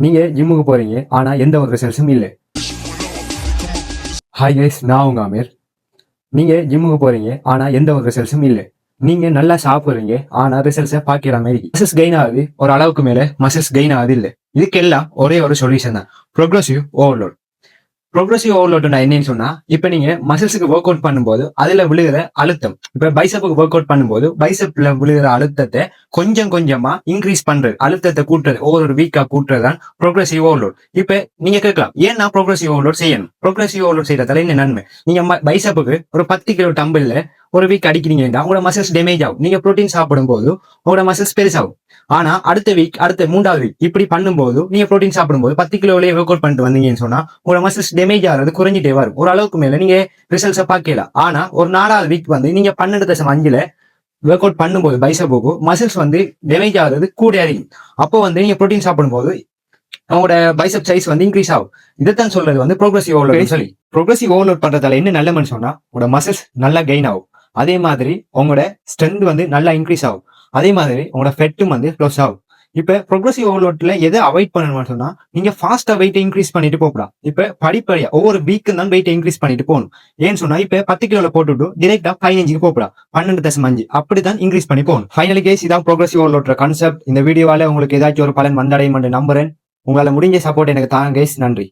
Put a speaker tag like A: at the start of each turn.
A: நீங்க ஜிம்முக்கு போறீங்க ஆனா எந்த ஒரு ரிசல்ட்ஸும் இல்லை. ஹாய் கைஸ், நான் உங்க அமீர். நீங்க ஜிம்முக்கு போறீங்க ஆனா எந்த ஒரு ரிசல்ட்ஸும் இல்லை. நீங்க நல்லா சாப்பிடுறீங்க ஆனா ரிசல்ட்ஸை பாக்கிற மாதிரி மசில்ஸ் கெயின் ஆகுது, ஒரு அளவுக்கு மேல மசில்ஸ் கெயின் ஆகுது இல்லை. இதுக்கெல்லாம் ஒரே ஒரு சொல்யூஷன் தான், ப்ரோக்ரஸிவ் ஓவர்லோட். ப்ரோக்ரஸிவ் ஓவர்லோட்னா என்னன்னு சொன்னா, இப்ப நீங்க மசில்ஸுக்கு ஒர்க் அவுட் பண்ணும்போது அதுல விழுகிற அழுத்தம், இப்ப பைசப்புக்கு ஒர்க் அவுட் பண்ணும்போது பைசப்ல விழுகிற அழுத்தத்தை கொஞ்சம் கொஞ்சமா இன்க்ரீஸ் பண்றது, அழுத்தத்தை கூட்டுறது, ஒவ்வொரு வீக்கா கூட்டுறதுதான் ப்ரோக்ரஸிவ் ஓவர்லோட். இப்ப நீங்க கேட்கலாம், ஏன் நான் ப்ரோக்ரஸிவ் ஓவர்லோட் செய்யணும்? ப்ரோக்ரஸிவ் ஓவர்லோட் செய்யறதால என்ன நன்மை? நீங்க பைசப்புக்கு ஒரு 10 கிலோ டம்பிள்ல ஒரு வீக் அடிக்கிறீங்கன்னா உங்களோட மசில்ஸ் டேமேஜ் ஆகும். நீங்க ப்ரோட்டீன் சாப்பிடும் போது உங்களோட மசில்ஸ் பெருசாகும். ஆனா அடுத்த வீக், அடுத்த 3வது வீக் இப்படி பண்ணும்போது, நீங்க ப்ரோட்டீன் சாப்பிடும்போது 10 கிலோலயே ஒர்க் அவுட் பண்ணிட்டு வந்தீங்கன்னு சொன்னா உங்களோட மசில்ஸ் டேமேஜ் ஆகிறது குறைஞ்சிட்டே வரும். ஒரு அளவுக்கு மேல நீங்க ரிசல்ட்ஸை பார்க்கலாம். ஆனா ஒரு 4வது வீக் நீங்க 12.5 ஒர்க் அவுட் பண்ணும்போது பைசப்புக்கு மசில்ஸ் டேமேஜ் ஆகிறது கூட அறியும். அப்போ நீங்க ப்ரோட்டீன் சாப்பிடும்போது அவங்களோட பைசப் சைஸ் இன்க்ரீஸ் ஆகும். இதைத்தான் சொல்றது ப்ரோக்ரஸிவ் ஓவர்லோட் சொல்லி. ப்ரோக்ரஸிவ் ஓவர்லோட் பண்றதால என்ன நல்லமன்னு சொன்னா, உங்களோட மசில்ஸ் நல்லா கெயின் ஆகும். அதே மாதிரி உங்களோட ஸ்ட்ரென்த் நல்லா இன்க்ரீஸ் ஆகும். அதே மாதிரி உங்களோட ஃபெட்டும் க்ளோஸ் ஆகும். இப்ப ப்ரோக்ரஸிவ் ஓவர்லோட்ல எதை அவாய்ட் பண்ணணும்னு சொன்னா, நீங்க ஃபாஸ்டா வெயிட் இன்க்ரீஸ் பண்ணிட்டு போகலாம். இப்ப படிப்படியா ஒவ்வொரு வீக்கு தான் வெயிட் இன்க்ரீஸ் பண்ணிட்டு போகணும். ஏன்னு சொன்னா, இப்ப 10 கிலோல போட்டுட்டு டிரெக்டா 15க்கு போகலாம், 12.5 அப்படிதான் இன்க்ரீஸ் பண்ணி போகணும். ஃபைனலி கேஸ், இதான் ப்ரோக்ரஸிவ் ஓவர்லோட்ற கான்செப்ட். இந்த வீடியோவால உங்களுக்கு ஏதாச்சும் ஒரு பலன் வந்தடையும் என்று நம்புறேன். உங்களால முடிஞ்ச சப்போர்ட் எனக்கு தாங்க கேஸ். நன்றி.